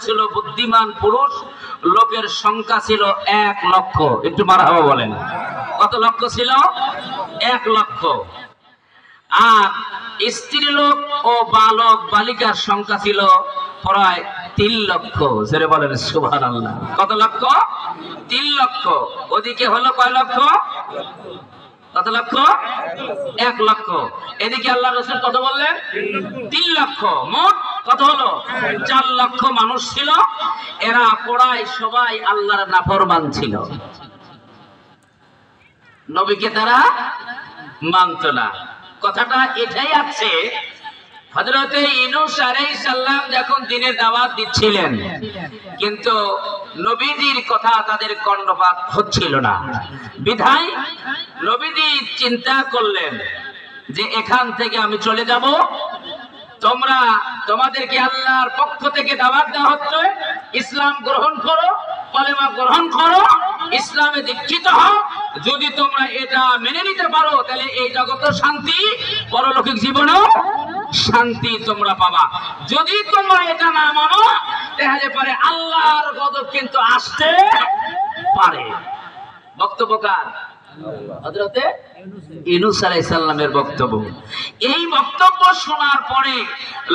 ছিল বুদ্ধিমান পুরুষ, লোকের সংখ্যা ছিল 1 লক্ষ। একটু মারহাবা বলেন। কত লক্ষ ছিল? 1 লক্ষ। আর স্ত্রী লোক ও বালক বালিকার সংখ্যা ছিল প্রায় 3 লক্ষ। জোরে বলেন সুবহানাল্লাহ। কত লক্ষ? 3 লক্ষ। ওদিকে হলো কয় লক্ষ? কত লক্ষ? 1 লক্ষ। এদিকে আল্লাহ রাসূল কত বললেন? 3 লক্ষ। মোট কত হলো? 4 লক্ষ মানুষ ছিল। এরা প্রায় সবাই আল্লাহর নাফরমান ছিল, নবীকে তারা মানত না। কথাটা এটাই আছে, হযরতে ইউনূস আলাইহিস সালাম যখন দ্বীনের দাওয়াত দিচ্ছিলেন, কিন্তু নবীজির কথা তাদের কর্ণপাত হচ্ছিল না। বিধায় নবীজি চিন্তা করলেন যে এখান থেকে আমি চলে যাব, তোমাদেরকে আল্লাহর পক্ষ থেকে দাওয়াত দেওয়া হচ্ছে, ইসলাম গ্রহণ করো, কলেমা গ্রহণ করো, ইসলামে দীক্ষিত হও। যদি তোমরা এটা মেনে নিতে পারো তাহলে এই জগতের শান্তি, পরলৌকিক জীবনেও শান্তি তোমরা পাবা। যদি তোমরা এটা না মানো তাহলে পরে আল্লাহর গজব কিন্তু আসতে পারে। বক্তব্য কার? হযরতে ইউনূস আলাইহিস সালামের বক্তব্য। এই বক্তব্য শোনার পরে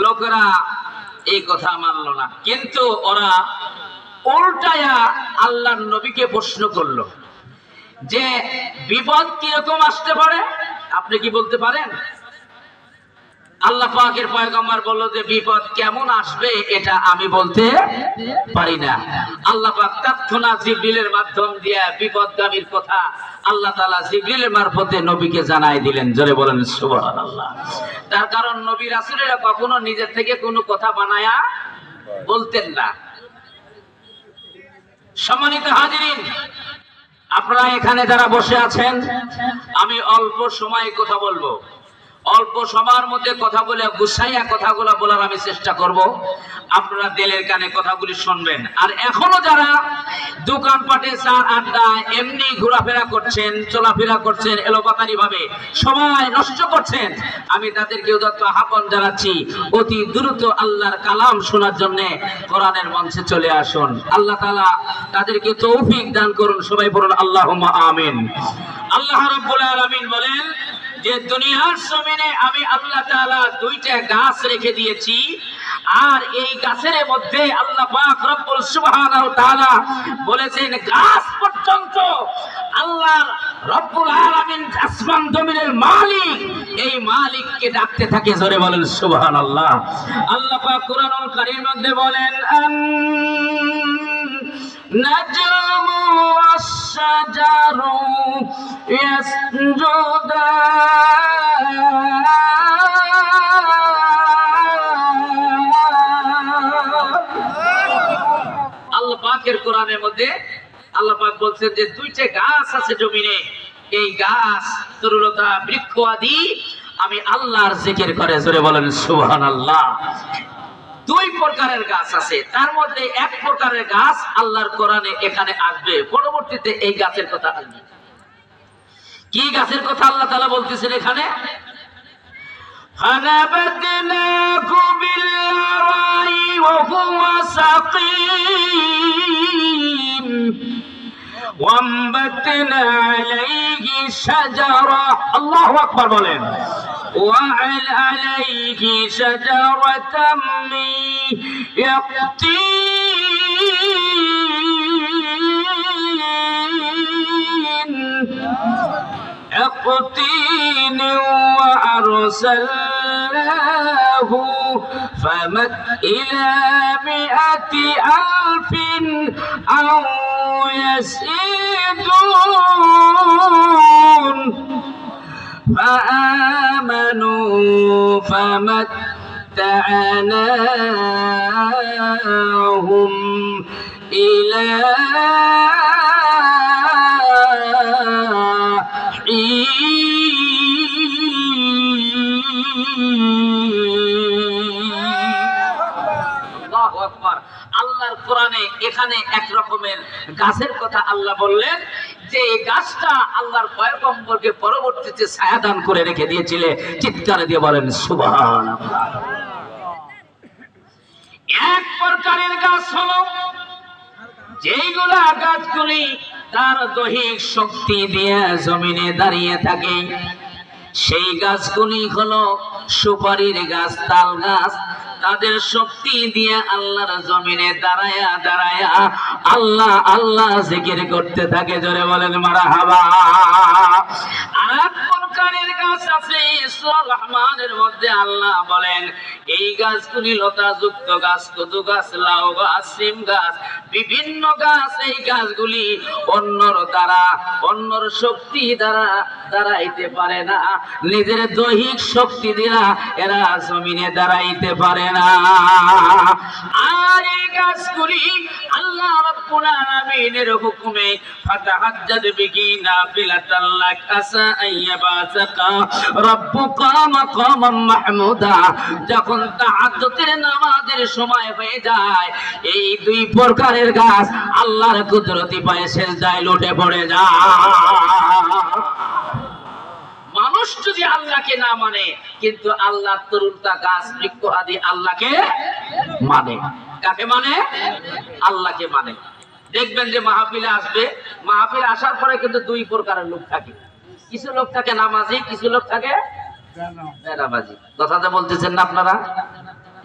লোকেরা এই কথা মানল না, কিন্তু ওরা উল্টায়া আল্লাহর নবীকে প্রশ্ন করলো যে বিপদ কিরকম আসতে পারে, আপনি কি বলতে পারেন? আল্লাহ পাকের পয়গম্বর বলল যে বিপদ কেমন আসবে এটা আমি বলতে পারি না। আল্লাহ পাক তৎক্ষণাৎ জিবরিলের মাধ্যম দিয়ে বিপদগামীর কথা আল্লাহ তাআলা জিবরিলের মারফতে নবীকে জানাই দিলেন। জোরে বলেন সুবহানাল্লাহ। তার কারণ নবী রাসূলেরা কখনো নিজের থেকে কোনো কথা বানায়া বলতেন না। সম্মানিত হাজিরিন, আপনারা এখানে যারা বসে আছেন, আমি অল্প সময় কথা বলবো। অল্প সময়ের মধ্যে কথা বলে গুছাইয়া কথাগুলো বলার আমি চেষ্টা করব। আপনারা দিলের কানে কথাগুলি শুনবেন। আর এখনো যারা দোকানপাটে চার আড্ডায় এমনি ঘোরাফেরা করছেন, চলাফেরা করছেন, এলোপাতারি ভাবে সময় নষ্ট করছেন, আমি তাদেরকে উদাত্ত আহ্বান জানাচ্ছি অতি দ্রুত আল্লাহর কালাম শোনার জন্য কোরআনের মঞ্চে চলে আসুন। আল্লাহ তাআলা তাদেরকে তৌফিক দান করুন। সবাই বলুন আল্লাহুম্মা আমিন। আল্লাহ রাব্বুল আলামিন বলেন যে দুনিয়ার জমিনে আমি আল্লাহ তাআলা 2টা গাছ রেখে দিয়েছি, আর এই গাছের মধ্যে আল্লাহ পাক রব্বুল সুবহানাহু ওয়া তাআলা বলেছেন গাছ পর্যন্ত আল্লাহ রব্বুল আলামিন আসমান জমিনের মালিক, এই মালিককে ডাকতে থাকে। জোরে বলেন সুবহানাল্লাহ। আল্লাহ পাক কুরআনুল কারীমের মধ্যে বলেন النجم والشجر يسجدان আল্লাহ পাকের কোরআনের মধ্যে আল্লাহ পাক বলছেন যে 2টা গাছ আছে জমিনে, এই গাছ তরুলতা বৃক্ষ আদি আমি আল্লাহর জিকির করে। জোরে বলেন সুবহানাল্লাহ। 2 প্রকারের গাছ আছে, তার মধ্যে 1 প্রকারের গাছ আল্লাহর কোরআনে এখানে আসবে, পরবর্তীতে এই গাছের কথা আসবে। কি গাছের কথা আল্লাহ তাআলা বলতেছেন এখানে? ফানাবাদনাহু বিল-আরাই ওয়া হুয়া সাকিম ওয়ামবাতনা আলাইহি শাজারা। আল্লাহু আকবার বলেন। وعليه شجرة من يقطين وأرسلناه فمت إلى 100,000 أو يزيدون فآمنوا فمتعناهم إلى আল্লাহর কোরআনে এখানে এক রকমের গাছের কথা আল্লাহ বললেন যে এই গাছটা আল্লাহর পয়গম্বরকে পরবর্তীতে ছায়া দান করে রেখে দিয়েছিলেন। চিৎকার দিয়ে বলেন সুবহানাল্লাহ। এক প্রকারের গাছ হলো যেইগুলা গাছগুলি তার দৈহিক শক্তি দিয়ে জমিনে দাঁড়িয়ে থাকে, সেই গাছগুলি হলো সুপারির গাছ, তাল গাছ। তাদের শক্তি দিয়ে আল্লাহর জমিনে দাঁড়ায়া দাঁড়ায়া আল্লাহ আল্লাহ জিকির করতে থাকে। জোরে বলেন মারহাবা। আর প্রকারের গাছ আছে সূরা রহমানের মধ্যে আল্লাহ বলেন এই গাছগুলি লতাযুক্ত গাছ, কদু গাছ, লাউ গাছ, সিম গাছ, বিভিন্ন গাছ। এই গাছগুলি অন্যর দ্বারা, অন্যর শক্তি দ্বারা দাঁড়াইতে পারে না, নিজের দৈহিক শক্তি দ্বারা এরা জমিনে দাঁড়াইতে পারে না। আর এই গাছগুলি আল্লাহ রাব্বুল আলামিনের হুকুমে ফাতাহাজ্জাদ বিহি নাফিলাতাল লাক আসা আইয়াবাসাকা রাব্বুকা মাকামান মাহমুদা। যখন তাহাজ্জুদের নামাজের সময় হয়ে যায়, এই দুই প্রকারের গাছ আল্লাহর কুদরতি পায়ে সিজদায় লুটে পড়ে যায়। মানুষ যদি আল্লাহকে না মানে, কিন্তু আল্লাহ তরুণতা গাছ বৃক্ষ আদি আল্লাহকে মানে। কাকে মানে? আল্লাহকে মানে। দেখবেন যে মাহফিলে আসবে, মাহফিলে আসার পরে কিন্তু দুই প্রকারের লোক থাকে। কিছু লোক থাকে নামাজি, কিছু লোক থাকে বেনামাজি। কথাটা বলতেছেন না আপনারা?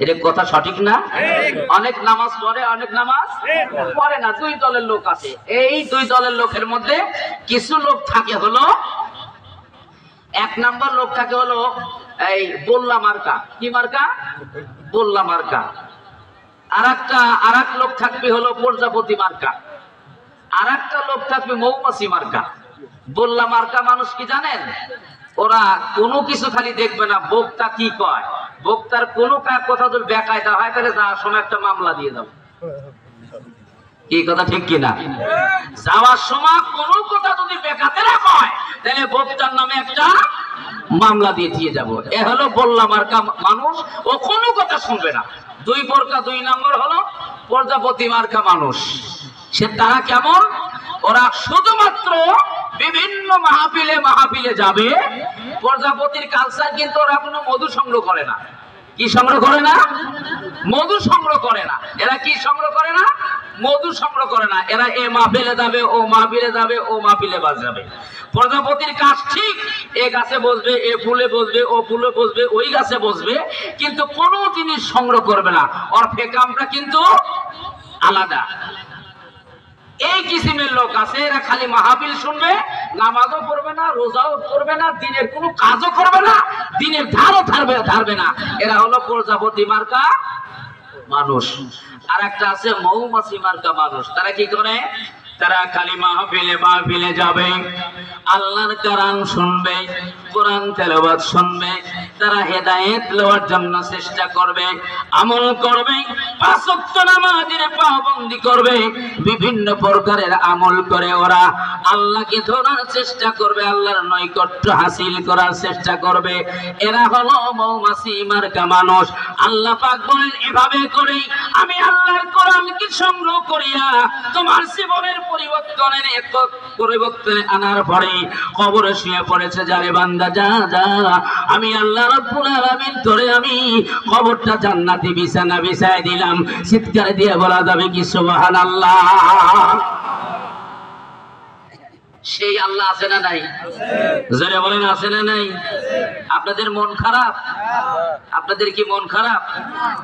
এটা কথা সঠিক না? অনেক নামাজ পড়ে, অনেক নামাজ পড়ে না। দুই দলের লোক আছে। এই দুই দলের লোকের মধ্যে কিছু লোক থাকে হলো, এক নম্বর লোক থাকে হলো এই বল্লা মার্কা। কি মার্কা? বল্লা মার্কা। আর এক লোক থাকবে হলো প্রজাপতি মার্কা। আর একটা লোক থাকবে মৌমাছি মার্কা। বল্লা মার্কা মানুষ কি জানেন? ওরা কোনো কিছু খালি দেখবে না বক্তা কি কয়, বক্তার কোনো কথা যদি বেকায়দা হয় তাহলে যাওয়ার সময় একটা মামলা দিয়ে দাও। কি কথা ঠিক কিনা? যাওয়ার সময় কোনো কথা যদি বেকাতে না হয় তাহলে বক্তার নামে একটা মামলা দিয়ে যাব। এ হলো বল্লা মার্কা মানুষ, ও কোনো কথা শুনবে না। দুই প্রকার, দুই নম্বর হলো প্রজাপতি মার্কা মানুষ। সে তারা কেমন? ওরা শুধুমাত্র বিভিন্ন মাহফিলে যাবে। প্রজাপতির কালচার কিন্তু ওরা কোনো মধু সংগ্রহ করে না। কি সংগ্রহ করে না? মধু সংগ্রহ করে না। এরা কি সংগ্রহ করে না? মধু সংগ্রহ করে না। এরা এ মাহফিলে যাবে, ও মাহফিলে যাবে, ও মাহফিলে বাজাবে। প্রজাপতির কাজ ঠিক, এ গাছে বসবে, এ ফুলে বসবে, ও ফুলে বসবে, ওই গাছে বসবে, কিন্তু কোনো জিনিস সংগ্রহ করবে না। ওর ফেকামটা কিন্তু আলাদা। এই কিসিমের লোক আছে, এরা খালি মাহফিল শুনবে, নামাজও পড়বে না, রোজাও করবে না, দিনের কোনো কাজও করবে না, দিনের ধারও ধারবে না। এরা হলো প্রজাপতি মার্কা মানুষ। আর একটা আছে মৌমাছি মার্কা মানুষ। তারা কি করে? তারা খালি মাহফিলে যাবে, আল্লাহর কোরআন শুনবে, কোরআন তেলাওয়াত শুনবে, তারা হেদায়েত লওয়ার জন্য চেষ্টা করবে, আমল করবে, পাঁচ ওয়াক্ত নামাজের পাবন্দি করবে, বিভিন্ন প্রকারের আমল করে ওরা আল্লাহকে ধরার চেষ্টা করবে, আল্লাহর নৈকট্য হাসিল করার চেষ্টা করবে। এরা হলো মৌমাছি মার্কা মানুষ। আল্লাহ পাক বলেন এভাবে করে আমি আল্লাহর কোরআনকে সংগ্রহ করিয়া তোমার জীবনের পরিবর্তনে আনার পরে কবরে শুয়ে পড়েছে যারে বান্দা যা যা, আমি আল্লাহ রাব্বুল আলামিন তোরে আমি কবরটা জান্নাতি বিছানা বিছায় দিলাম। চিৎকার দিয়ে বলা যাবে কি সুবহানাল্লাহ? সেই আল্লাহ আছে না নাই? জোরে বলেন আছে না নাই? আপনাদের মন খারাপ? আপনাদের কি মন খারাপ?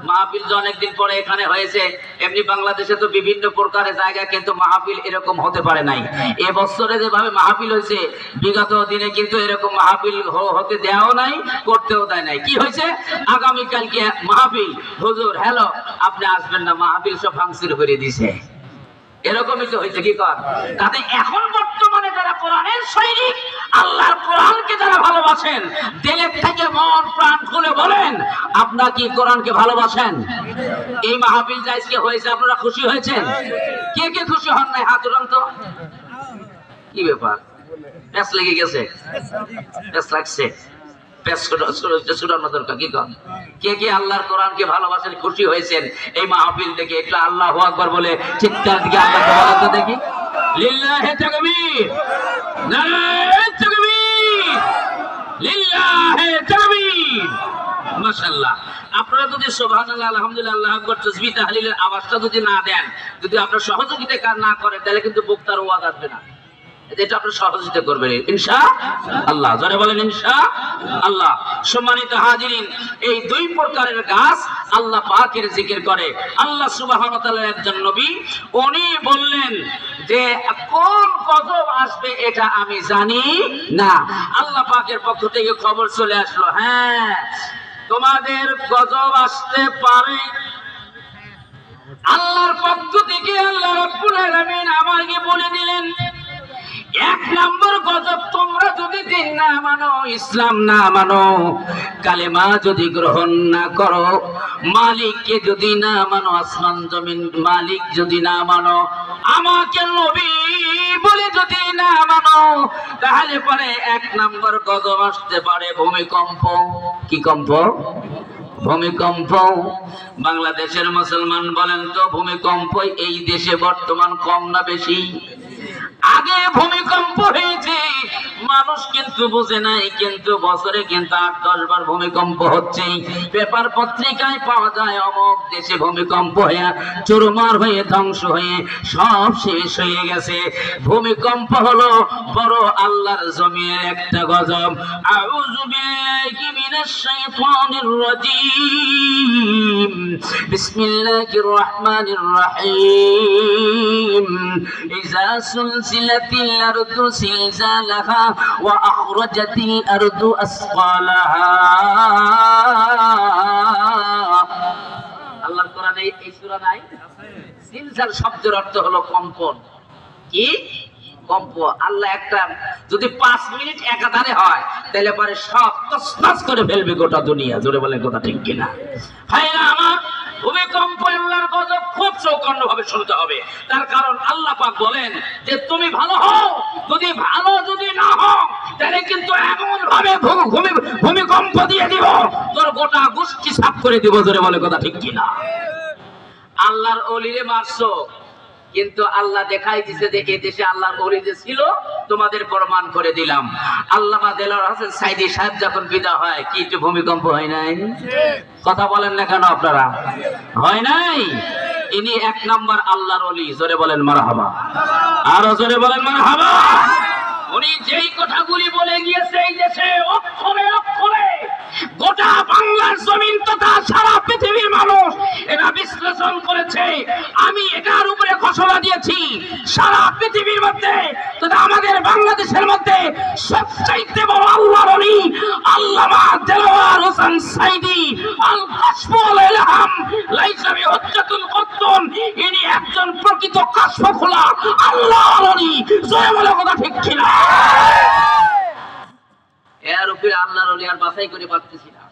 মাহফিল যে অনেকদিন পরে এখানে হয়েছে, এমনি বাংলাদেশে তো বিভিন্ন প্রকারের জায়গা, কিন্তু মাহফিল এরকম হতে পারে নাই। এবছরে যেভাবে মাহফিল হয়েছে, বিগত দিনে কিন্তু এরকম মাহফিল হতে দেওয়াও নাই, করতেও দেয় নাই। কি হয়েছে? আগামীকালকে মাহফিল, হুজুর হ্যালো আপনি আসবেন না, মাহফিল সব ভাঙচুর করে দিছে। এরকমই তো হয়েছে। কি কর? তাতে এখন বর্তমানে যারা কোরআনের সৈনিক, আল্লাহর কোরআনকে যারা ভালোবাসেন, দিলের থেকে মন প্রাণ খুলে বলেন আপনারা কি কোরআনকে ভালোবাসেন? এই মাহফিল যে আজকে হয়েছে আপনারা খুশি হয়েছেন? কে কে খুশি হন নাই? হাত উঠান তো। কি ব্যাপার? প্যাস লেগে গেছে? প্যাস লাগছে? কে কে আল্লাহর কোরআনকে ভালোবাসেন, খুশি হয়েছেন এই মাহফিল থেকে? একটু আল্লাহু আকবার বলে চিৎকার দিয়ে আল্লাহকে বলেন তো দেখি। লিল্লাহি তাকবীর, নারায়ে তাকবীর, লিল্লাহি তাকবীর, মাশাআল্লাহ। আপনারা যদি সুবহানাল্লাহ আলহামদুলিল্লাহ আল্লাহু আকবার তাসবিহ তাহলিলের আওয়াজটা যদি না দেন, যদি আপনারা সহযোগিতা না করেন, তাহলে কিন্তু বক্তার ওয়াজ আসবে না। এটা আপনি সহযোগিতা করবেন ইনশাআল্লাহ। জোরে বলেন ইনশাআল্লাহ। সম্মানিত হাজিরিন, এই দুই প্রকারের গাছ আল্লাহ পাকের জিকির করে। আল্লাহ সুবহানাহু ওয়া তাআলার একজন নবী উনি বললেন যে কোন গজব আসবে এটা আমি জানি না। আল্লাহ পাকের পক্ষ থেকে খবর চলে আসলো, হ্যাঁ তোমাদের গজব আসতে পারে। আল্লাহর পক্ষ থেকে আল্লাহ রাব্বুল আলামিন আমাকে বলে দিলেন, এক নম্বর গজব, তোমরা যদি দিন না মানো, ইসলাম না মানো, কালেমা যদি গ্রহণ না করো, মালিককে যদি না মানো, আসমান জমিন মালিক যদি না মানো, আমাকে নবী বলে যদি না মানো, তাহলে পরে এক নম্বর গজব আসতে পারে ভূমিকম্প। কি কম্প? ভূমিকম্প। বাংলাদেশের মুসলমান বলেন তো, ভূমিকম্প এই দেশে বর্তমান কম না বেশি? আগে ভূমিকম্প হয়েছে, মানুষ কিন্তু বুঝে নাই, কিন্তু বছরে কিন্তু ৮-১০ বার ভূমিকম্প হচ্ছে। পেপার পত্রিকায় পাওয়া যায় অমুক দেশে ভূমিকম্প হয়ে চুরমার হয়ে ধ্বংস হয়ে সব শেষ হয়ে গেছে। ভূমিকম্প হলো বড় আল্লাহর জমিনের একটা গজব। আউযু বিল্লাহি মিনাশ শাইতানির রাজীম। বিসমিল্লাহির রহমানির রহিম। ইযা সুলসিলাতিল আরদু সিলসালাহা ওয়া আখরাজাতিল আরদু আসকালাহা। আল্লাহর কোরআনে এই সূরা নাই? সিলসাল শব্দের অর্থ হলো কম্পন। কি কম্প? আল্লাহ একটা যদি ৫ মিনিট একাধারে হয়, তাহলে পরে সব তছনছ করে ফেলবে গোটা দুনিয়া। জোরে বলেন কথা ঠিক কিনা? ভাইরা আমার, ভূমিকম্প আল্লাহর গজব খুব চৌকন্নভাবে শুনতে হবে। তার কারণ আল্লাহ পাক বলেন যে তুমি ভালো হও, যদি না হও, তাহলে কিন্তু এমন ভাবে ভূমিকম্প দিয়ে দিব, তোর গোটা গোষ্ঠী সাফ করে দিব। জোরে বলে কথা ঠিক কিনা? আল্লাহর ওলিরে মারছো, কিন্তু আল্লাহ দেখাই দিছে যে এই দেশে আল্লাহর ওলি যে ছিল, তোমাদের প্রমাণ করে দিলাম। আল্লামা দেলোয়ার হোসেন সাইদি সাহেব যখন বিদায় হয়, কি একটু ভূমিকম্প হয় নাই? কথা বলেন না কেন আপনারা? হয় নাই? ইনি এক নম্বর আল্লাহর ওলি। জোরে বলেন মারহাবা। আরো জোরে বলেন মারহাবা। উনি যেই কথাগুলি বলে গিয়েছে, এই দেশে অক্ষরে অক্ষরে গোটা বাংলার জমিন তথা সারা পৃথিবীর মানুষ এটা বিশ্লেষণ করেছে। আমি এটার উপরে ঘোষণা দিয়েছি, সারা পৃথিবীর মধ্যে তথা আমাদের বাংলাদেশের মধ্যে সবচাইতে বড় আল্লাহর ওলি আল্লামা দেলোয়ার হোসেন সাইদি আল কাশফুল ইলহাম লাইসা বিহুজ্জাতুল কত্তুন। ইনি একজন প্রকৃত কাশফ খোলা আল্লাহর ওলি। জয় বলে কথা ঠিক কিনা? এর উপরে আল্লাহর ওলি আর বাছাই করে পাচ্ছি না।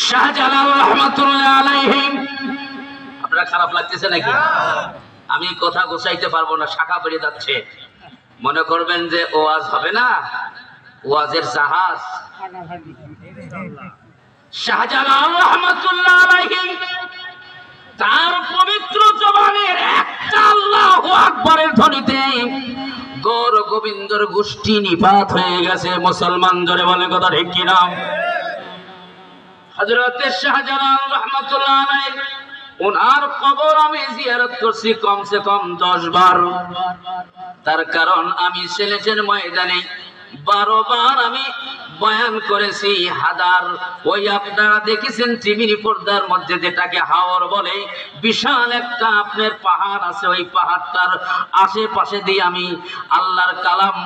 শাহজালাল রাহমাতুল্লাহ আলাইহি, আপনারা খারাপ লাগতেছে নাকি? আমি কথা গোছাইতে পারবো না, শাখা বেরিয়ে যাচ্ছে। মনে করবেন যে ওয়াজ হবে না, ওয়াজের জাহাজ। শাহজালাল রাহমাতুল্লাহ আলাইহি তার পবিত্র জবানের একটা আল্লাহু আকবারের ধ্বনিতে গৌর গোবিন্দর গোষ্ঠী নিপাত হয়ে গেছে। মুসলমান জোরে বলে কথা ঠিক কিনা? হযরত শাহজালাল রাহমাতুল্লাহ আলাইহি, ওনার কবর আমি জিয়ারত করছি কমসে কম 10 বার। তার কারণ আমি সিলেটের ময়দানে 12 বার আমি বয়ান করেছি। হাদার, ওই আপনারা দেখেছেন টিভির পর্দার মধ্যে যেটাকে হাওর বলে, বিশাল একটা আপনার পাহাড় আছে। ওই পাহাড়টার আশেপাশে দিয়ে আমি আল্লাহর কালাম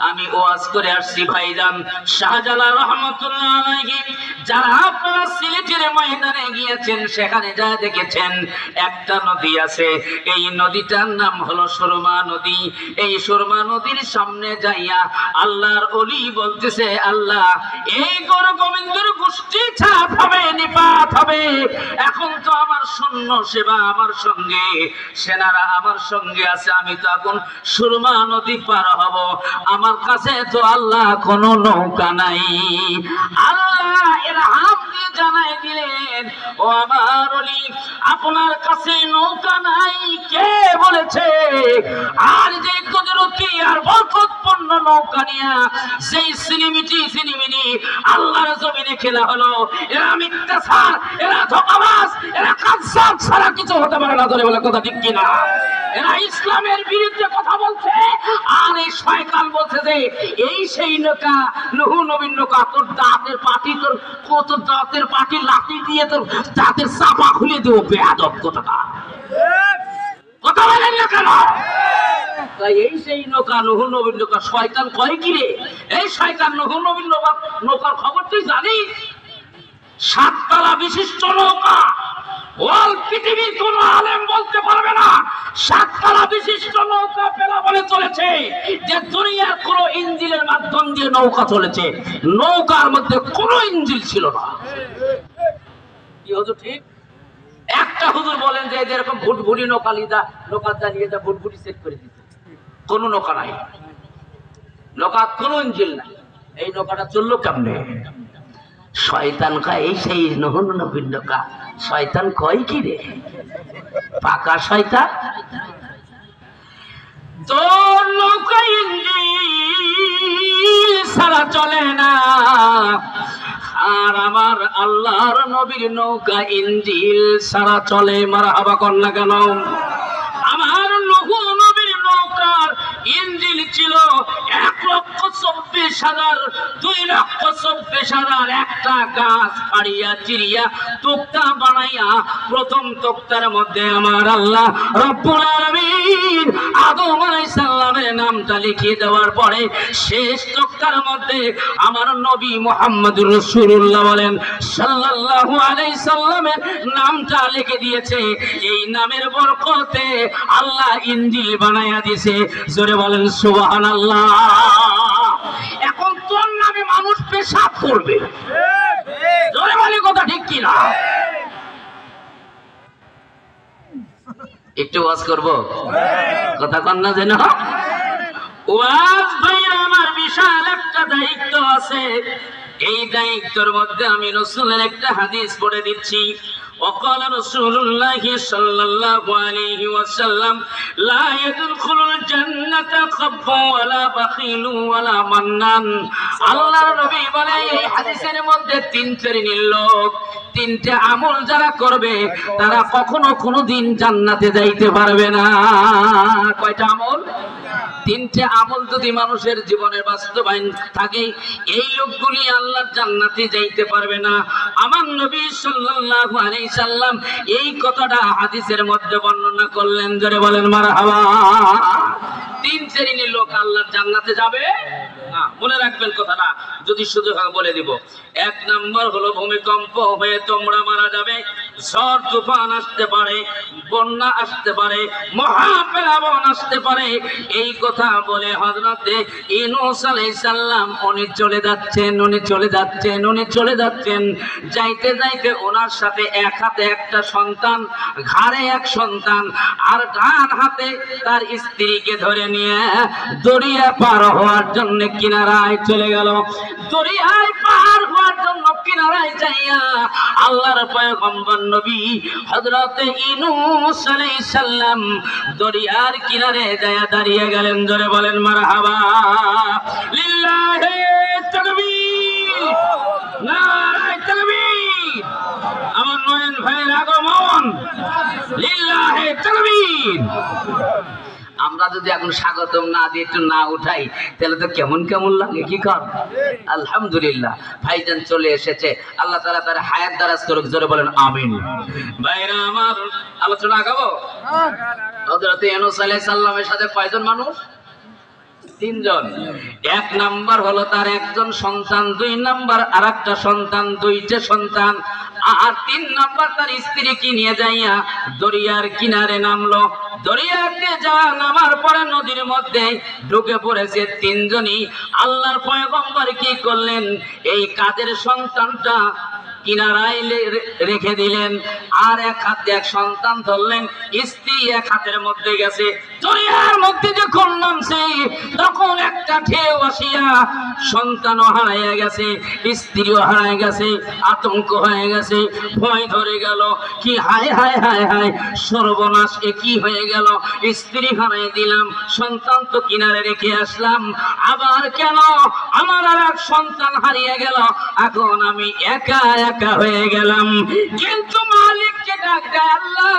আমি ওয়াজ করে আসছি। ভাইজান শাহজালাল রাহমাতুল্লাহ আলাইহি, যারা আপনারা সিলেটের ময়দানে গিয়েছেন, সেখানে যা দেখেছেন একটা নদী আছে, এই নদীটার নাম হলো সুরমা নদী। এই সুরমা নদীর সামনে যাইয়া আল্লাহর ওলি বলতেছে, আল্লাহ এই গৌর গোবিন্দর গোষ্ঠী ছাপ হবে, নিপাত হবে। এখন তো আমার সৈন্য সেবা আমার সঙ্গে, সেনারা আমার সঙ্গে আছে, আমি তো এখন সুরমা নদী পার হব। আমার কাছে তো আল্লাহ কোন নৌকা নাই। আল্লাহ এর হাত দিয়ে জানাই দিলেন, ও আমার ওলি, আপনার কাছে নৌকা নাই কে বলেছে? আর যে কুদরতি আর বরকতপূর্ণ নৌকা নিয়ে সেই সিনিমিনি আল্লাহর জমিনে খেলা হলো। এরা মিথ্যাচার, এরা ধোঁকাবাজ, এরা কাযযাব ছাড়া কিছু হতে পারে না। ধরে বলে কথা ঠিক কিনা? এরা ইসলামের বিরুদ্ধে কথা বলছে, আর এই শয়তান বলছে যে এই সেই নৌকা, নূহ নবীর নৌকা। তোর দাঁতের পাটি, তোর দাঁতের পাটি লাঠি দিয়ে তোর দাঁতের চাপা খুলে দেব, বেয়াদব কোথাকার। কথা বলেন না কেন? তাই এই সেই নৌকা, নূহ নবীর নৌকা। শয়তান কয় কি রে, এই শয়তান নূহ নবীর নৌকার খবর তুই জানিস? 7 তলা বিশিষ্ট নৌকা। ওয়াল পৃথিবীর কোন আলেম বলতে পারবে না 7 তলা বিশিষ্ট নৌকা পেলা বলে চলেছে যে দুনিয়ার কোন ইঞ্জিনের মাধ্যম দিয়ে নৌকা চলেছে। নৌকার মধ্যে কোন ইঞ্জিন ছিল না। কি হতো ঠিক? একটা হুজুর বলেন যে এরকম ভুটভুটি নৌকা চালিয়ে যা ভুটভুটি সেট করে দিত। কোন নৌকা নাই, নৌকা কোন ইঞ্জিন নাই। এই নৌকাটা চললো কেমনে? শয়তান কয় এই সেই নূহ নবীর নৌকা। শয়তান কয় কি রে, পাকা শয়তান। তোর নৌকা ইঞ্জিন ছাড়া চলে না, আর আমার আল্লাহর নবীর নৌকা ইঞ্জিল ছাড়া চলে। মারহাবা কর না কেন? আমার নূহ নবীর নৌকার ইঞ্জিল ছিল 1,24,000, 2,24,000। একটা গাছ ফাড়িয়া চিরিয়া তক্তা বানাইয়া প্রথম তক্তার মধ্যে আমার আল্লাহ রব্বুল আলামিন আদম আলাইহিস সালামের নামটা লিখিয়ে দেওয়ার পরে শেষ তক্তার মধ্যে আমার নবী মুহাম্মদুর রাসূলুল্লাহ বলেন সাল্লাল্লাহু আলাইহি সাল্লামের নামটা লিখে দিয়েছে। এই নামের বরকতে আল্লাহ ইঞ্জিল বানায়া দিয়েছে। জোরে বলেন সুবহানাল্লাহ। এখন তোর নামে মানুষ পেশাব করবে, জোরে বলে কথা ঠিক কিনা? একটু ওয়াজ করবো, কথা কন না যেন। ওয়াজ ভাই আমার বিশাল একটা দায়িত্ব আছে। এই দায়িত্বের মধ্যে আমি রাসূলের একটা হাদিস পড়ে দিচ্ছি। وقال رسول الله صلى الله عليه وسلم لا يدخل الجنة خب ولا بخيل ولا منان। আল্লাহর নবী বলে এই হাদিসের মধ্যে 3 শ্রেণীর লোক, 3টে আমল যারা করবে তারা কখনো কোনোদিন জান্নাতে যাইতে পারবে না। কয়টা আমল? 3টে আমল যদি মানুষের জীবনের বাস্তবায়ন থাকে, এই লোকগুলি আল্লাহর জান্নাতে যাইতে পারবে না। আমার নবী সাল্লাল্লাহু আলাইহি সাল্লাম এই কথাটা হাদিসের মধ্যে বর্ণনা করলেন। জোরে বলেন মারহাবা। 3 শ্রেণীর লোক আল্লাহর জান্নাতে যাবে না। মনে রাখবেন কথাটা, যদি শুধু বলে দিব। 1 নাম্বার হলো ভূমিকম্প হয়ে তোমরা মারা যাবে, ঝড় তুফান আসতে পারে, বন্যা আসতে পারে, মহাপ্লাবন আসতে পারে। এই কথা বলে হযরতে ইউনূস আলাইহিস সালাম উনি চলে যাচ্ছেন। যাইতে যাইতে ওনার সাথে এক হাতে একটা সন্তান, ঘাড়ে এক সন্তান, আর ডান হাতে তার স্ত্রীকে ধরে নিয়ে দরিয়া পার হওয়ার জন্য কিনারায় চলে গেল। দরিয়ায় পার হওয়ার জন্য কিনারায় যাইয়া আল্লাহর পয়গম্বর নবী হযরতে ইউনূস আলাইহিস সালাম দরিয়ার কিনারে যায় দাঁড়িয়ে গেলেন। জোরে বলেন মারহাবা। লিল্লাহি তাকবীর, নারায়ে তাকবীর। আমার নয়ন ভাইয়ের আগমন, লিল্লাহি তাকবীর। আমরা যদি এখন স্বাগতম না দিয়ে একটু না উঠাই তাহলে তো কেমন কেমন লাগে। কি কর? আলহামদুলিল্লাহ ভাইজান চলে এসেছে। আল্লাহ তাআলা তার হায়াত দারাজ করুক। জোরে বলেন আমিন। ভাইরা আমার, আলোচনা আগাবো। হযরত ইউনূস আলাইহিস সালামের সাথে কয়জন মানুষ? 3 জন। 1 নাম্বার হলো তার একজন সন্তান, 2 নাম্বার আরেকটা সন্তান, 2টে সন্তান, আর 3 নাম্বার তার স্ত্রীকে নিয়ে যাইয়া দরিয়ার কিনারে নামলো। দরিয়াতে নামার পরে নদীর মধ্যে ঢুকে পড়েছে 3 জনই। আল্লাহর পয়গম্বর কি করলেন? এই কাদের সন্তানটা কিনারায় রেখে দিলেন, আর এক হাতে এক সন্তান ধরলেন, স্ত্রী এক হাতের মধ্যে গেছে। দরিয়ার মধ্যে যখন নামছে তখন একটা ঢেউ আসিয়া সন্তানও হারাইয়া গেছে, স্ত্রীও হারাই গেছে, আতঙ্ক হয়ে গেছে, ভয় ধরে গেল। কি হায় হায় হায় হায়, সর্বনাশ, এ কি হয়ে গেল? স্ত্রী হারাই দিলাম, সন্তান তো কিনারে রেখে আসলাম, আবার কেন আমার আর এক সন্তান হারিয়ে গেল? এখন আমি একা একা হয়ে গেলাম। কিন্তু মালিককে ডাক দেয়, আল্লাহ,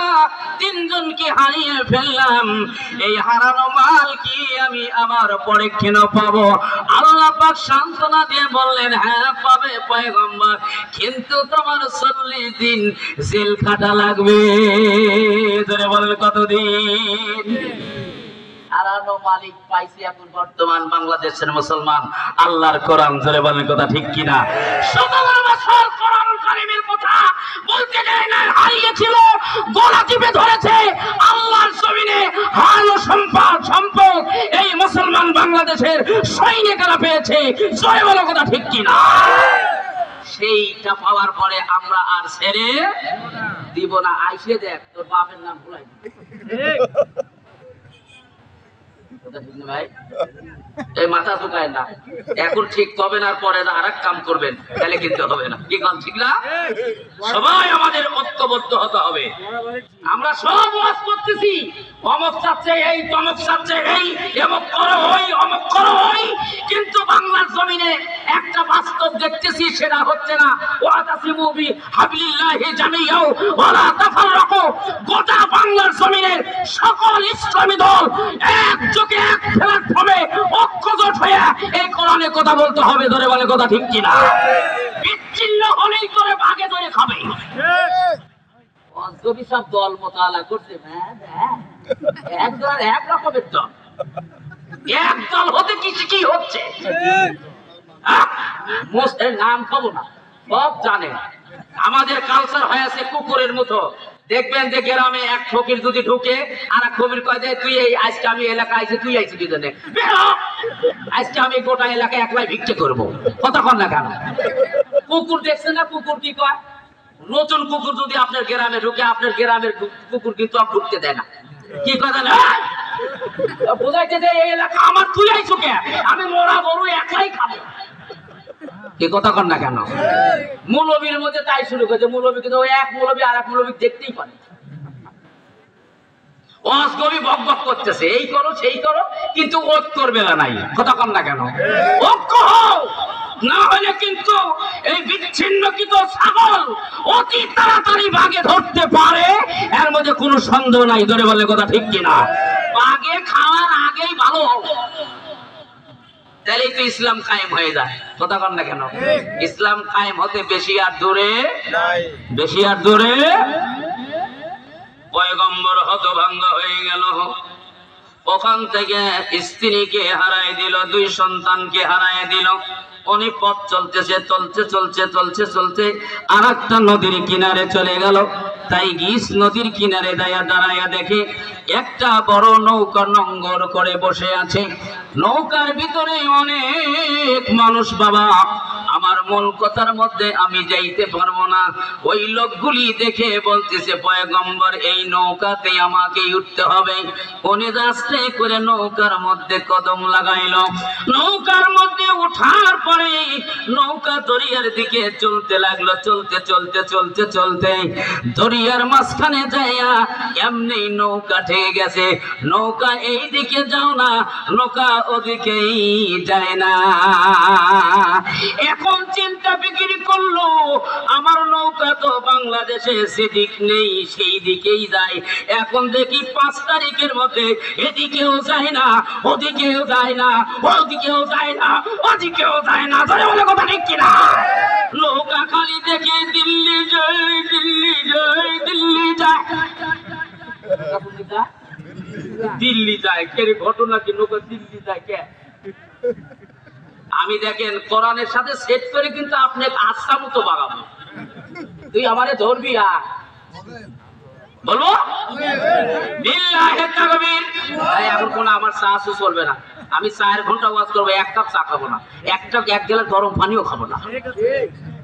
তিনজনকে হারিয়ে ফেললাম, এই হারানো মাল কি আমি আমার পরে কেন পাবো? আল্লাহ পাক সান্ত্বনা দিয়ে বললেন, হ্যাঁ পাবে পয়গম্বর, কিন্তু তোমার 40 দিন জেল খাটা লাগবে। ধরে বলেন কতদিন? হারানো মালিক পাইছি এখন বর্তমান বাংলাদেশের মুসলমান। আল্লাহর কোরআন, ধরে বলেন কথা ঠিক কিনা? 17 বছর কোরআন কারীমের কথা বলতে দেয় না, হারিয়েছিল, গলা টিপে ধরেছে। আল্লাহর জমিনে হারানো সম্পদ এই মুসলমান বাংলাদেশের সৈনিকেরা পেয়েছে। জয় বলো কথা ঠিক কিনা? সেইটা পাওয়ার পরে আমরা আর ছেড়ে দিব না। আইসে দেখ, তোর বাপের নাম ভুলাই ভাই, এই মাথা ঢুকায় না, এখন ঠিক হবে না, পরে আর এক কাম করবেন, তাহলে কিন্তু হবে না। কি কাম ঠিক না? সবাই আমাদের ঐক্যবদ্ধ হতে হবে। আমরা সব ওয়াজ করতেছি, অমুক চাচ্ছে এই, তমুক চাচ্ছে এই, এমক করো ওই, অমুক করো ওই, কিন্তু বাংলার জমিনে একটা বাস্তব দেখতেছি, সেটা হচ্ছে না। ওয়াতাসিমু বিহাবলিল্লাহি জামিআও ওয়ালা তাফাররাকু। গোটা বাংলার জমিনের সকল ইসলামী দল একযোগে এক প্ল্যাটফর্মে ঐক্যজোট হয়ে এই কোরআনে কথা বলতে হবে। ধরে বলে কথা ঠিক কিনা? বিচ্ছিন্ন হলেই করে ভাগে ধরে খাবে। অজগবি সব দল মোতালা করছে, এক দল এক রকমের দল, এক দল হতে কিছু কি হচ্ছে নাম খাবো না, সব জানে। আমাদের কালচার হয়েছে কুকুরের মতো। দেখবেন যে গ্রামে এক ফকির যদি ঢুকে, আর এক ফকির কয় দেয়, তুই এই আজকে আমি এলাকা আইছি, তুই আইছি কি জন্য? আজকে আমি গোটা এলাকায় একলাই ভিক্ষে করবো। কতক্ষণ না কেন? কুকুর দেখছেন না, কুকুর কি কয়? নতুন কুকুর যদি আপনার গ্রামে ঢুকে, আপনার গ্রামের কুকুর কিন্তু ঢুকতে দেয় না। কি কথা না বোঝাইতে যে এই এলাকা আমার, তুই আইছো কে? আমি মোরা গরু একলাই খাবো। কি কথা কন না কেন? মৌলবীর মধ্যে তাই শুরু করেছে। মৌলবী কিন্তু এক মৌলবী আর এক মৌলবী দেখতেই পারে। অজগবি বক বক করতেছে, এই করো সেই করো, কিন্তু ঐক্যর বেলা নাই। কথা কন না কেন? ঐক্য হও, না হলে কিন্তু এই বিচ্ছিন্নকৃত ছাগল অতি তাড়াতাড়ি বাগে ধরতে পারে, এর মধ্যে কোনো সন্দেহ নাই। ধরে বলে কথা ঠিক কিনা? বাগে খাওয়ার আগেই ভালো হোক, তাহলেই তো ইসলাম কায়েম হয়ে যায়। কথা কন না কেন? ইসলাম কায়েম হতে বেশি আর দূরে, বেশি আর দূরে। পয়গম্বর হতভঙ্গ হয়ে গেল। ওখান থেকে স্ত্রীকে হারাই দিল, 2 সন্তানকে হারাই দিল। উনি পথ চলতেছে, চলতে চলতে চলতে চলতে আর একটা নদীর কিনারে চলে গেল। তাই গিস নদীর কিনারে দাঁড়াইয়া দেখে একটা বড় নৌকা নোঙ্গর করে বসে আছে। নৌকার ভিতরে অনেক মানুষ। বাবা, আমার মূল কথার মধ্যে আমি যাইতে পারবো না। ওই লোকগুলি দেখে বলতেছে, পয়গম্বর এই নৌকাতে আমাকে উঠতে হবে। উনি আস্তে করে নৌকার মধ্যে কদম লাগাইল। নৌকার মধ্যে ওঠার পরে নৌকা দরিয়ার দিকে চলতে লাগলো। চলতে চলতে চলতে চলতে দরিয়ার মাঝখানে যাইয়া এমনি নৌকা ঠেকে গেছে। নৌকা এই দিকে যাও না, নৌকা ওদিকেই যায় না। এখন চিন্তা বিক্রি করলো, আমার নৌকা তো বাংলাদেশে সেদিক নেই, সেই দিকেই যায়। এখন দেখি 5 তারিখের মধ্যে এদিকেও যায় না, ওদিকেও যায় না, ওদিকেও যায় না, ওদিকেও যায় না। ধরে বলে কথা ঠিক কিনা? নৌকা খালি দেখে দিল্লি যায়, দিল্লি যায়, দিল্লি যায়, দিল্লি যায়। কে ঘটনা কি নৌকা দিল্লি যায় কে? আমি দেখেন কোরআনের সাথে সেট করে কিন্তু আপনি আচ্ছা মতো বাগাবো। তুই আমারে ধরবি আর বলবো বিল্লাহি তাকবীর। এখন কোন আমার চা চলবে না। আমি 4 ঘন্টা ওয়াজ করবো, 1 কাপ চা খাবো না, 1 গ্লাস গরম পানিও খাবো না।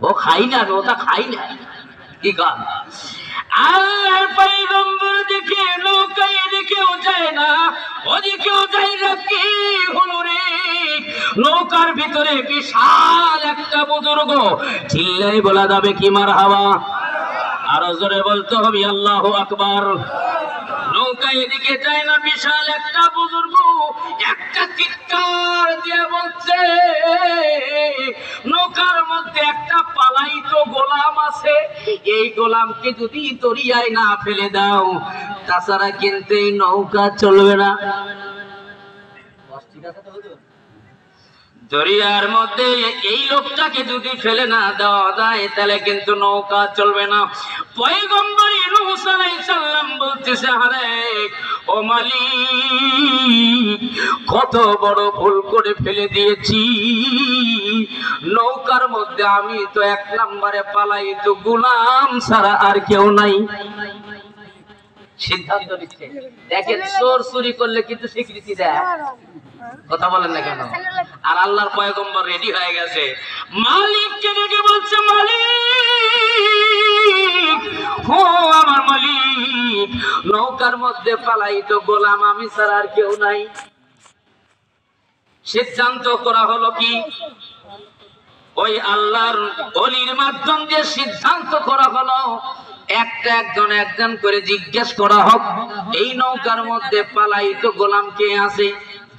ও খাই না, ওটা খাই না। কি গান? আল্লাহর পয়গম্বর দেখে নৌকায় এদিকেও যায় না ওদিকেও যায় না, কি হলো রে? নৌকার ভিতরে বিশাল একটা বুজুর্গ, চিল্লাই বলা যাবে কি মারহাবা? আরো জোরে বলতে হবে আল্লাহু আকবার। নৌকা এদিকে যায় না, বিশাল একটা বুজুর্গ একটা চিৎকার দিয়ে বলছে, নৌকার মধ্যে একটা পালাইত গোলাম আছে, এই গোলামকে যদি দরিয়ায় না ফেলে দাও তাছাড়া কিন্তু এই নৌকা চলবে না। দরিয়ার মধ্যে এই লোকটাকে যদি ফেলে না দেওয়া যায় তাহলে কিন্তু নৌকা চলবে না। পয়গম্বর নূহ আলাইহিস সালাম বলতেছে, আরে ও মালিক, কত বড় ভুল করে ফেলে দিয়েছি। নৌকার মধ্যে আমি তো এক নম্বরে পালাইত গোলাম ছাড়া আর কেউ নাই। সিদ্ধান্ত নিচ্ছে। দেখেন, চোর চুরি করলে কিন্তু স্বীকৃতি দেয়, কথা বলেন না কেন? আর আল্লাহর পয়গম্বর রেডি হয়ে গেছে, মালিককে ডেকে বলছে, মালিক, ও আমার মালিক, নৌকার মধ্যে পালাইত গোলাম আমি ছাড়া আর কেউ নাই। সিদ্ধান্ত করা হলো কি, ওই আল্লাহর ওলির মাধ্যম দিয়ে সিদ্ধান্ত করা হলো, একজন করে জিজ্ঞেস করা হোক এই নৌকার মধ্যে পালাইত গোলাম কে আছে।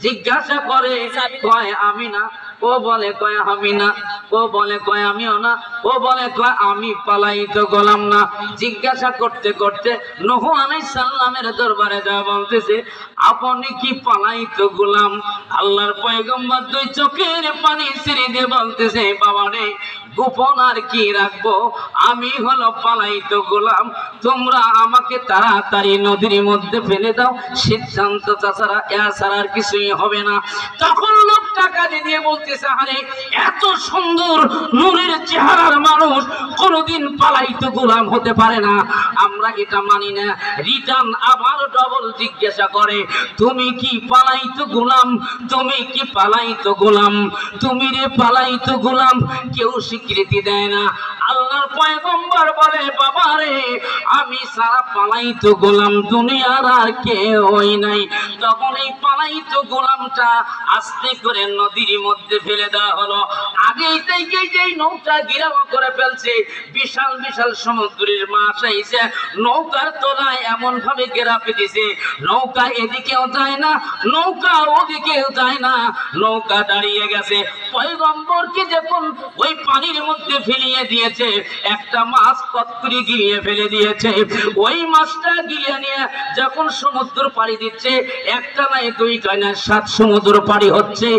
জিজ্ঞাসা করে, কয় আমি না। ও বলে কয় আমি না। ও বলে কয় আমিও না। ও বলে কয় আমি পালাইত গোলাম না। জিজ্ঞাসা করতে করতে নূহ আলাইহিস সালামের দরবারে যা বলতেছে, আপনি কি পালাইত গোলাম? আল্লাহর পয়গম্বর দুই চোখের পানি ছেড়ে দিয়ে বলতেছে, বাবা রে, গোপন আর কি রাখবো, আমি হলো পালাইত গোলাম, তোমরা আমাকে তাড়াতাড়ি নদীর মধ্যে ফেলে দাও, সিদ্ধান্ত তাছাড়া এছাড়া আর কিছুই হবে না। তখন লোকটা কাজে দিয়ে বলতেছে, আরে এত সুন্দর নূরের চেহারার মানুষ কোনদিন পালাইত গোলাম হতে পারে না, আমরা এটা মানি না। রিটার্ন আবার ডবল জিজ্ঞাসা করে, তুমি কি পালাইত গোলাম? তুমি কি পালাইত গোলাম? তুমি রে পালাইত গোলাম? কেউ স্বীকৃতি দেয় না। আল্লাহর পয়গম্বর বলে, বাবা রে, আমি সারা পালাইত গোলাম দুনিয়ার আর কেউই নাই। তখন এই পালাইত গোলামটা আস্তে করে নদীর মধ্যে ফেলে দেওয়া হলো। আগেই থেকে যেই নৌকা গিরাম করে ফেলছে, বিশাল বিশাল সমুদ্রের মাছ আইছে, নৌকার তলায় এমন ভাবে গেরাপে দিছে, নৌকা এদিকেও যায় না, নৌকা ওদিকেও যায় না, নৌকা দাঁড়িয়ে গেছে। পয়গম্বরকে যখন ওই পানির মধ্যে ফেলিয়ে দিয়েছে, একটা মাছ কতরি গিলিয়ে ফেলে দিয়েছে। ওই মাছটা গিলিয়ে নিয়ে যখন সমুদ্র পাড়ি দিচ্ছে, একটা নাই দুইটা না 7 সমুদ্র পাড়ি হচ্ছে।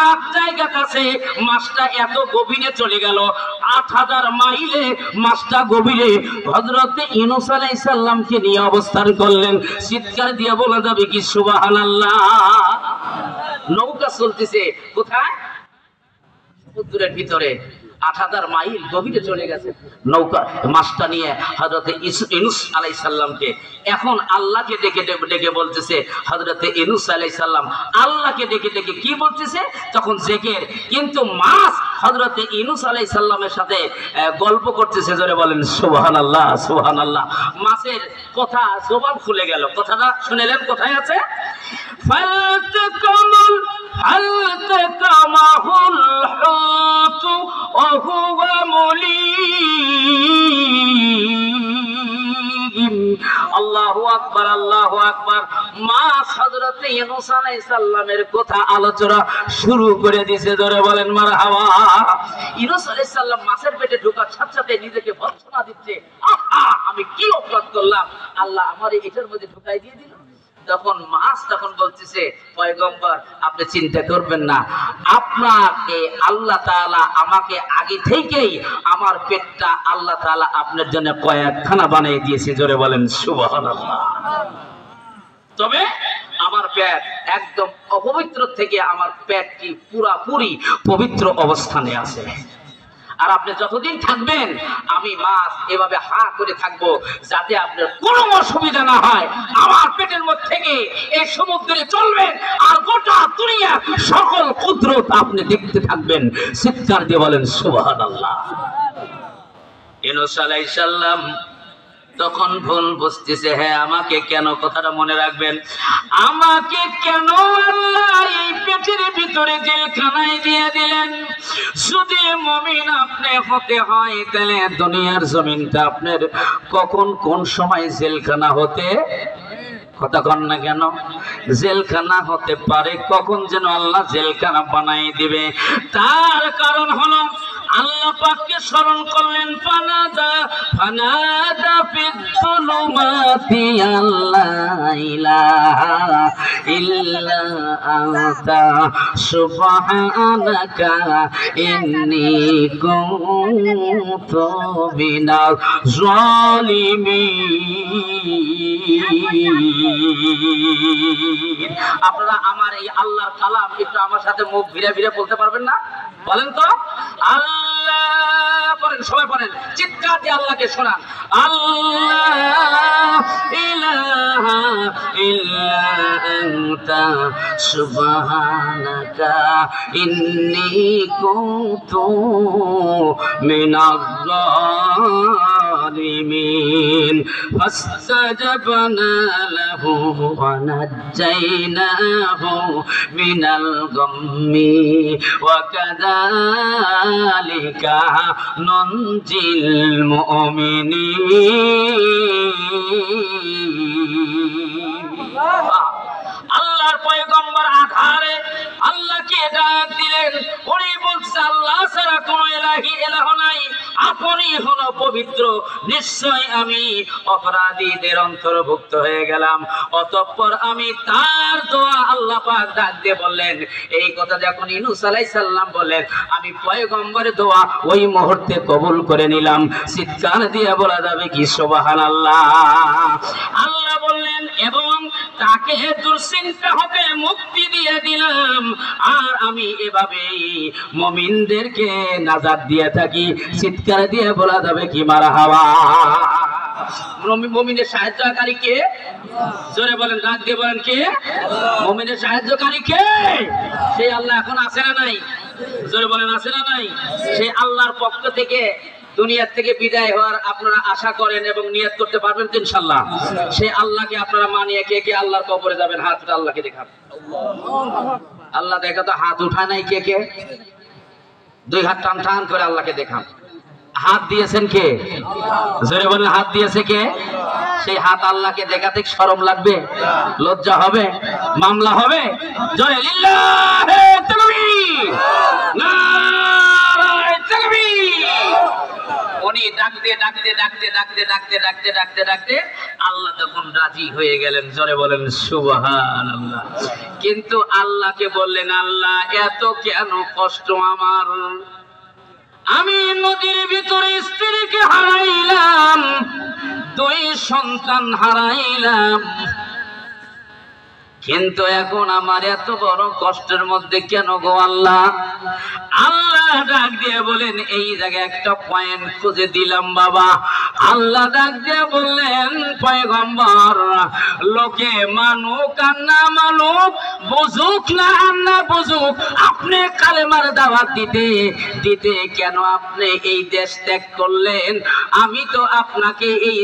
8 জায়গা কাছে মাছটা এত গভীরে চলে গেল, 8000 মাইলে মাছটা গভীরে। হযরতে ইউনূস আলাইহিস সালামকে নিয়ে অবস্থান করলেন। চিৎকার দিয়ে বলা যাবে কি সুবহানাল্লাহ? নৌকা চলতেছে কোথায়? সমুদ্রের ভিতরে। 8000 মাইল গভীরে চলে গেছে নৌকা, মাছটা নিয়ে হযরতে ইউনূস আলাইহিস সালামকে। এখন আল্লাহকে ডেকে ডেকে বলতেছে, হযরতে ইউনূস আলাইহিস সালাম আল্লাহকে ডেকে ডেকে কি বলতেছে? তখন জেকের, কিন্তু মাছ হযরতে ইউনূস আলাইহিস সালামের সাথে গল্প করতেছে। জোরে বলেন সুবহানাল্লাহ, সুবহানাল্লাহ। মাছের কথা জবান খুলে গেল। কথাটা শুনেলেন কোথায় আছে? ফালতাকামাল ফালতাকামাহুল হুতু ওহুয়া মুলিম। আল্লাহু আকবার, আল্লাহু আকবার। মাছ হযরতে ইউনূস আলাইহিস সালামের কথা আলোচনা শুরু করে দিয়েছে। জোরে বলেন মারহাবা। ইউনূস আলাইহিস সালাম মাছের পেটে ঢোকার সাথে সাথে নিজেকে ভর্ৎসনা দিচ্ছে, আহা, আমি কি অপরাধ করলাম, আল্লাহ আমারে এটার মধ্যে ঢুকাই দিয়ে দিল। তখন মাছ তখন বলতেছে, পয়গম্বর আপনি চিন্তা করবেন না, আপনাকে আল্লাহ তাআলা আমাকে আগে থেকেই আমার পেটটা আল্লাহ তাআলা আপনার জন্য কয়েকখানা বানিয়ে দিয়েছে। জোরে বলেন সুবহানাল্লাহ। তবে আমার পেট একদম অপবিত্র থেকে আমার পেটটি পুরাপুরি পবিত্র অবস্থানে আছে। আর আপনি যতদিন থাকবেন আমি মাছ এভাবে হা করে থাকবো, যাতে আপনার কোনো অসুবিধা না হয়। আমার পেটের মধ্যে থেকে এই সমুদ্রে চলবেন আর গোটা দুনিয়া সকল কুদরত আপনি দেখতে থাকবেন। চিৎকার দিয়ে বলেন সুবহানাল্লাহ। ইউনূস আলাইহিস সালাম তখন ভুল বুঝতেছে। হ্যাঁ, আমাকে কেন, কথাটা মনে রাখবেন, আমাকে কেন আল্লাহ এই পেটের ভিতরে জেলখানায় দিয়ে দিলেন? যদি মুমিন আপনি হতে হয় তাহলে দুনিয়ার জমিনটা আপনার কখন কোন সময় জেলখানা হতে, কথা কন না কেন, জেলখানা হতে পারে, কখন যেন আল্লাহ জেলখানা বানাই দিবে। তার কারণ হলো আল্লাহ পাককে স্মরণ করলেন, ফানাদা ফিজ-যুলুমাতি আল্লা ইলাহা ইল্লা আনতা সুবহানাকা ইন্নী কুনতু মিনাজ জালিমিন। আপনারা আমার এই আল্লাহর কালাম একটু আমার সাথে মুখ ভিড়ে ভিড়ে বলতে পারবেন না? বলেন তো, আল্লাহ বলেন, সবাই বলেন, চিৎকার দিয়ে আল্লাহকে শোনান, আল্লাহ ইলাহা ইল্লা আনতা সুবহানাকা ইন্নী কুনতু মিনাজ জালিমিন। ফাস্তাজাবনা লাহু ওয়া নাজ্জাইনাহু মিনাল গাম্মি ওয়া কাযালিকা নুনজিল মুমিনিন। আল্লাহর পয়গম্বর আধারে আল্লাহকে ডাক দিলেন, উনি বলছে আল্লাহ ছাড়া কোনো ইলাহ নাই, আপনি হলো পবিত্র, নিশ্চয় আমি অপরাধীদের অন্তর্ভুক্ত হয়ে গেলাম। অতঃপর আমি তার দোয়া আল্লাহ পাক ডাক দিয়ে বললেন, এই কথা যখন ইউনূস আলাইহিস সালাম বললেন, আমি পয়গম্বরের দোয়া ওই মুহূর্তে কবুল করে নিলাম। চিৎকার দিয়ে বলা যাবে কি সুবহানাল্লাহ। আল্লাহ বললেন, এবং তাকে দুশ্চিন্তা হতে মুক্তি দিয়ে দিলাম, আর আমি এভাবে মুমিনদেরকে নাজাত দিয়ে থাকি। চিৎকার দিয়ে বলা যাবে কি মারহাবা। মুমিনের সাহায্যকারী কে? জোরে বলেন, ডাক দিয়ে বলেন, কে? মুমিনের সাহায্যকারী কে? সেই আল্লাহ এখন আছে না নাই? জোরে বলেন, আছে না নাই? সেই আল্লাহর পক্ষ থেকে দুনিয়া থেকে বিদায় হওয়ার আপনারা আশা করেন এবং নিয়ত করতে পারবেন তো ইনশাআল্লাহ? সেই আল্লাহকে আপনারা মানিয়ে কে কে আল্লাহর কবরে যাবেন? হাতটা আল্লাহকে দেখান। আল্লাহ দেখা তো হাত উঠায় নাই, কে কে? দুই হাত টান টান করে আল্লাহকে দেখান। হাত দিয়েছেন কে? জোরে বলেন, হাত দিয়েছে কে? সেই হাত আল্লাহকে দেখাতে শরম লাগবে? লজ্জা হবে? মামলা হবে? জোরে লিল্লাহে তাকবীর, নারায়ে তাকবীর। উনি ডাকতে ডাকতে ডাকতে ডাকতে ডাকতে ডাকতে ডাকতে ডাকতে আল্লাহ তখন রাজি হয়ে গেলেন। জোরে বলেন সুবহানাল্লাহ। কিন্তু আল্লাহকে বললেন, আল্লাহ এত কেন কষ্ট আমার? আমি নদীর ভিতরে স্ত্রীকে হারাইলাম, দুই সন্তান হারাইলাম, কিন্তু এখন আমার এত বড় কষ্টের মধ্যে কেন গো আল্লাহ? আল্লাহ ডাক দিয়ে বলেন, এই জায়গায় একটা পয়েন্ট খুঁজে দিলাম বাবা। আল্লাহ ডাক দিয়ে বললেন, পয়গম্বর, লোকে মানুক আর না মানুক, বুঝুক না আর না বুঝুক, আপনি কালেমার দাওয়াত দিতে দিতে কেন আপনি এই দেশ ত্যাগ করলেন? আমি তো আপনাকে এই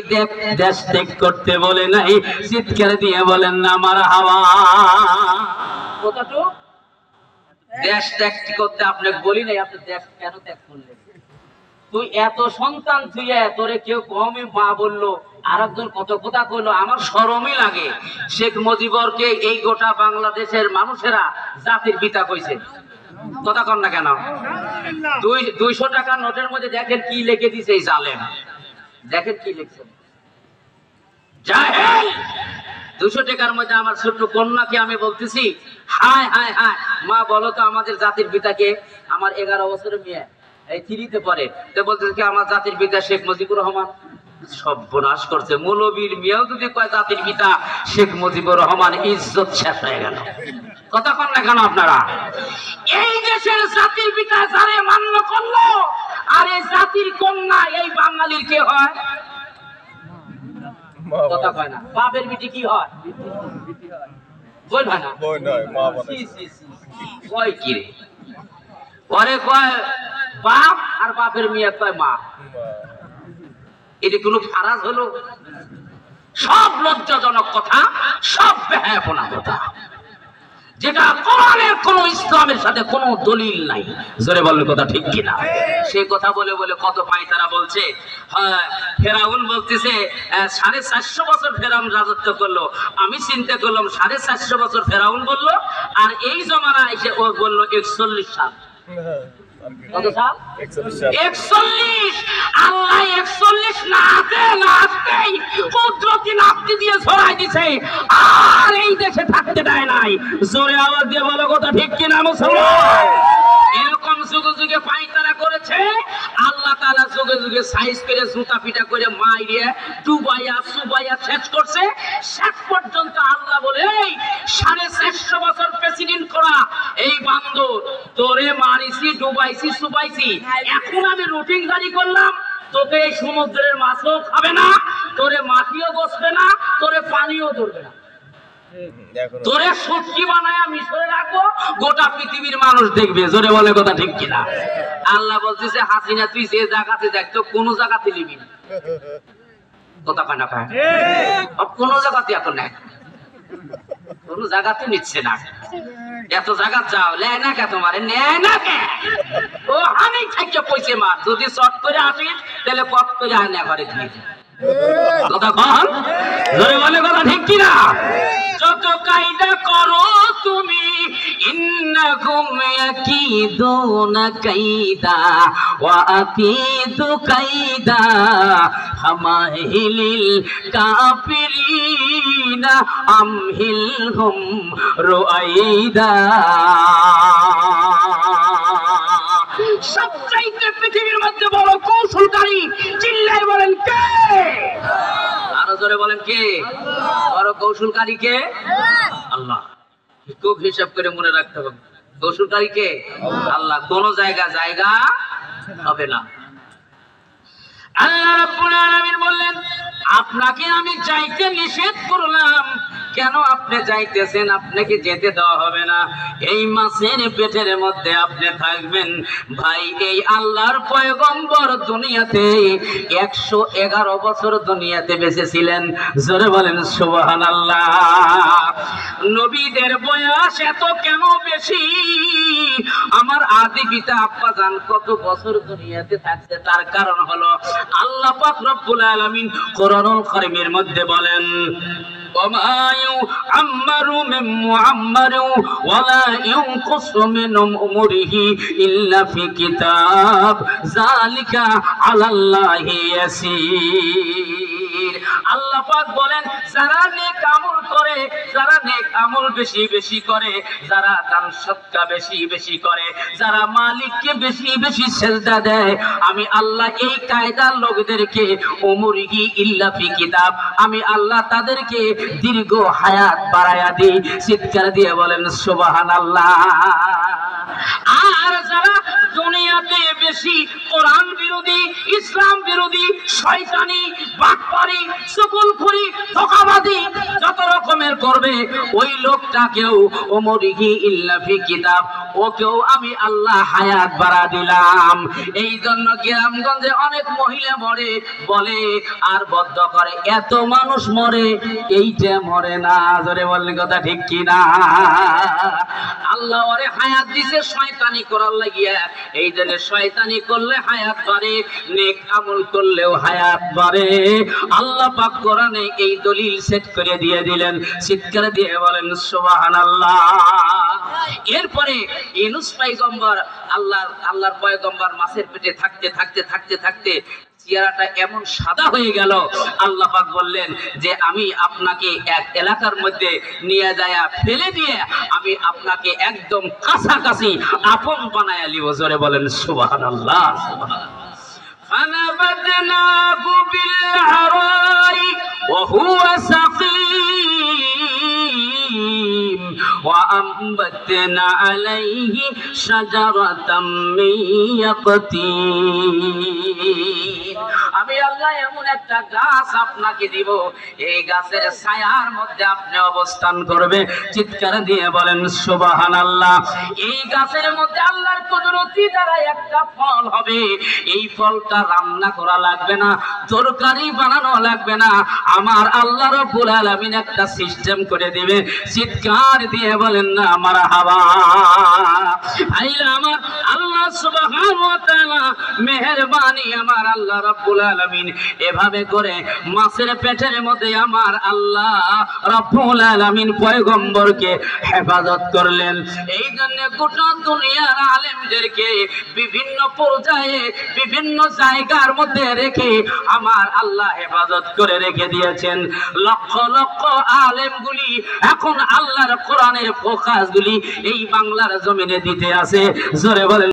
দেশ ত্যাগ করতে বলে নাই। চিৎকার দিয়ে বলেন না মারহাবা। কতটুকু দেশ ত্যাগ করতে আপনাকে বলি নাই, আপনি দেশ কেন ত্যাগ করলেন? তুই এত সন্তান তুইয়া তোরে কেউ কমই মা বললো, আর একজন কত কথা কইলো, আমার শরমই লাগে। শেখ মুজিবরকে এই গোটা বাংলাদেশের মানুষেরা জাতির পিতা কইছে, কথা কন না কেন? 200 টাকার নোটের মধ্যে দেখেন কি লিখে দিছে এই জালেম, দেখেন কি লিখছে, জাহেল। 200 টাকার মধ্যে আমার ছোট্ট কন্যাকে আমি বলতেছি, হায় হায় হায় মা বলো তো আমাদের জাতির পিতাকে। আমার 11 বছরের মেয়ে এই 3তে পড়ে, তো বলতেছে কি আমার জাতির পিতা শেখ মুজিবুর রহমান। সর্বনাশ করছে, মৌলবীর মেয়েও যদি কয় জাতির পিতা শেখ মুজিবুর রহমান, ইজ্জত শেষ হয়ে গেল। কথা কন না কেন আপনারা? এই দেশের জাতির পিতা যারে মান্য করলো, আর এই জাতির কন্যা এই বাঙালির কে হয়? কথা কয় না। বাপের বিটি কি হয়? বলবা না, কয় কি রে? পরে কয় বাপ, আর বাপের মেয়ে কয় মা। এটি কোনো ফারাজ হলো? সব লজ্জাজনক কথা, সব বেহায়াপনা কথা, যেটা কোরআনের কোন ইসলামের সাথে কোনো দলিল নাই। জোরে বলেন কথা ঠিক কিনা? সেই কথা বলে বলে কত পায়তারা বলছে, হ্যাঁ ফেরাউন বলতেছে 450 বছর ফেরাউন রাজত্ব করলো। আমি চিন্তা করলাম 450 বছর ফেরাউন বললো, আর এই জমানা এসে ও বললো 41 সাল। কত সাল? 41। আল্লাহ 41 নাচতেই কুদরতি নাচতে দিয়ে ছড়াই দিছে, আর এই দেশে থাকতে দেয় নাই। জোরে আওয়াজ দিয়ে বলো কথা ঠিক কিনা মুসলমান? এরকম যুগে যুগে পায়তারা করেছে, আল্লাহ তাআলা যুগে যুগে সাইজ করে জুতা পিটা করে মাইরে ডুবাইয়া সুবাইয়া শেষ করছে। শেষ পর্যন্ত আল্লাহ বলে, এই 450 বছর প্রেসিডেন্ট করা এই বান্দর, তোরে মারিছি ডুবাইছি সুবাইছি, এখন আমি রুটিন জারি করলাম, তোকে এই সমুদ্রের মাছও খাবে না, তোরে মাটিও বসবে না, তোরে পানিও ধরবে না, তোরে সত্যি বানায় মিশরে রাখবো, গোটা পৃথিবীর মানুষ দেখবে। জোরে বলে কথা ঠিক কিনা? আল্লাহ বলতেছে, হাসিনা তুই যে জায়গাতে দেখতো কোন জায়গাতে নিবি না, কথা কানা খায় কোন জায়গাতে এখন নেয়, কোন জায়গাতে নিচ্ছে না। এত জায়গা যাও, নেয় না কে তোমার? নেয় না কে? ও আমি থাকতে পয়সে মার, যদি শর্ট করে আসিস তাহলে কত করে আয় না ঘরে দিয়ে কথা কন। জোরে বলে কথা ঠিক কিনা? যত কায়দা করো তুমি, ইন্নাকুম ইয়াকিদুনা কায়দা ওয়া আকিদু কায়দা হামাহিলিল কাফিরিনা আমহিলহুম রুআইদা। সবচাইতে পৃথিবীর মধ্যে বড় কৌশলকারী, চিল্লায় বলেন কে? আরো জোরে বলেন কে? বড় কৌশলকারী কে? আল্লাহ। খুব হিসাব করে মনে রাখতে হবে, কৌশলকারী কে? আল্লাহ। কোন জায়গা হবে না। আল্লাহ রাব্বুল আলামিন বললেন, আপনাকে আমি যাইতে নিষেধ করলাম, কেন আপনি যাইতেছেন? আপনাকে যেতে দেওয়া হবে না, এই মাছের পেটের মধ্যে আপনি থাকবেন। ভাই, এই আল্লাহর পয়গম্বর দুনিয়াতে 111 বছর দুনিয়াতে বেঁচে ছিলেন। জোরে বলেন সুবহানাল্লাহ। নবীদের বয়স এত কেন বেশি? আমার আদি পিতা আব্বা জান কত বছর দুনিয়াতে থাকছে, তার কারণ হলো আল্লাহ পাক রব্বুল আলামিন কোরআনুল কারীমের মধ্যে বলেন, وما يعمر من معمر ولا ينقص من عمره إلا في كتاب ذلك على الله يسير। আল্লাহ পাক বলেন, যারা নেক আমল করে, যারা নেক আমল বেশি বেশি করে, যারা দান সদকা বেশি বেশি করে, যারা মালিককে বেশি বেশি সেজদা দেয়, আমি আল্লাহ এই কায়দার লোকদেরকে উমরিহি ইল্লা ফি কিতাব, আমি আল্লাহ তাদেরকে দীর্ঘ হায়াত বাড়ায়া দিই। চিৎকার দিয়ে বলেন সুবহানাল্লাহ। আর যারা দুনিয়াতে বেশি কোরআন বিরোধী, ইসলাম বিরোধী, শয়তানি, বাটপারি, চুগলখড়ি, ধোঁকাবাজি যত রকমের করবে, ওই লোকটাকেও উমরিহি ইল্লা ফি কিতাব, ওকেও আমি আল্লাহ হায়াত বাড়া দিলাম। এই জন্য গ্রামগঞ্জে অনেক মহিলা মরে, বলে আর বদ্ধ করে, এত মানুষ মরে, এইটা মরে না। জোরে বললেন কথা ঠিক কিনা? আল্লাহ ওরে হায়াত দিছে শয়তানি করার লাগিয়া। এই জন্য শয়তানি করলে হায়াত বাড়ে, নেক আমল করলেও হায়াত বাড়ে। আল্লাহ পাক কোরআনে এই দলিল সেট করে দিয়ে দিলেন। চিৎকার দিয়ে বলেন সুবহানাল্লাহ। এরপরে ইউনূস পয়গম্বর, আল্লাহর পয়গম্বর মাছের পেটে থাকতে থাকতে থাকতে থাকতে চেহারাটা এমন সাদা হয়ে গেল, আল্লাহ পাক বললেন যে আমি আপনাকে এক এলাকার মধ্যে নিয়ে যায়া ফেলে দিয়ে আমি আপনাকে একদম কাছাকাছি আপন বানায়া লিব। জোরে বলেন সুবহানাল্লাহ। ফানাবাদনাহু বিল আরাই ওয়া হুয়া সাকিম ওয়া আমবাতনা আলাইহি শাজারাতাম মিন ইয়াকতিন। আমি আল্লাহ এমন একটা গাছ আপনাকে দিব, এই গাছের ছায়ার মধ্যে আপনি অবস্থান করবে। চিৎকার দিয়ে বলেন সুবহানাল্লাহ। এই গাছের মধ্যে আল্লাহর কুদরতি দ্বারা একটা ফল হবে, এই ফলটা রান্না করা লাগবে না, তরকারি বানানো লাগবে না, আমার আল্লাহ রাব্বুল আলামিন একটা সিস্টেম করে দিবে। চিৎকার দিয়ে বলেন না মারহাবা। আইলা আমার আল্লাহ সুবহানাহু ওয়া তাআলা মেহেরবানি, আমার আল্লাহ রাব্বুল আলামিন এভাবে করে মাছের পেটের মধ্যে আমার আল্লাহ রাব্বুল আলামিন পয়গম্বরকে হেফাজত করলেন। এই জন্য গোটা দুনিয়ার আলেমদেরকে বিভিন্ন পর্যায়ে বিভিন্ন জায়গার মধ্যে রেখে আমার আল্লাহ হেফাজত করে রেখে দিয়েছেন। লক্ষ লক্ষ আলেমগুলি এখন আল্লাহর কোরআনের ফোকাসগুলি এই বাংলার জমিনে দিতে আছে। জোরে বলেন।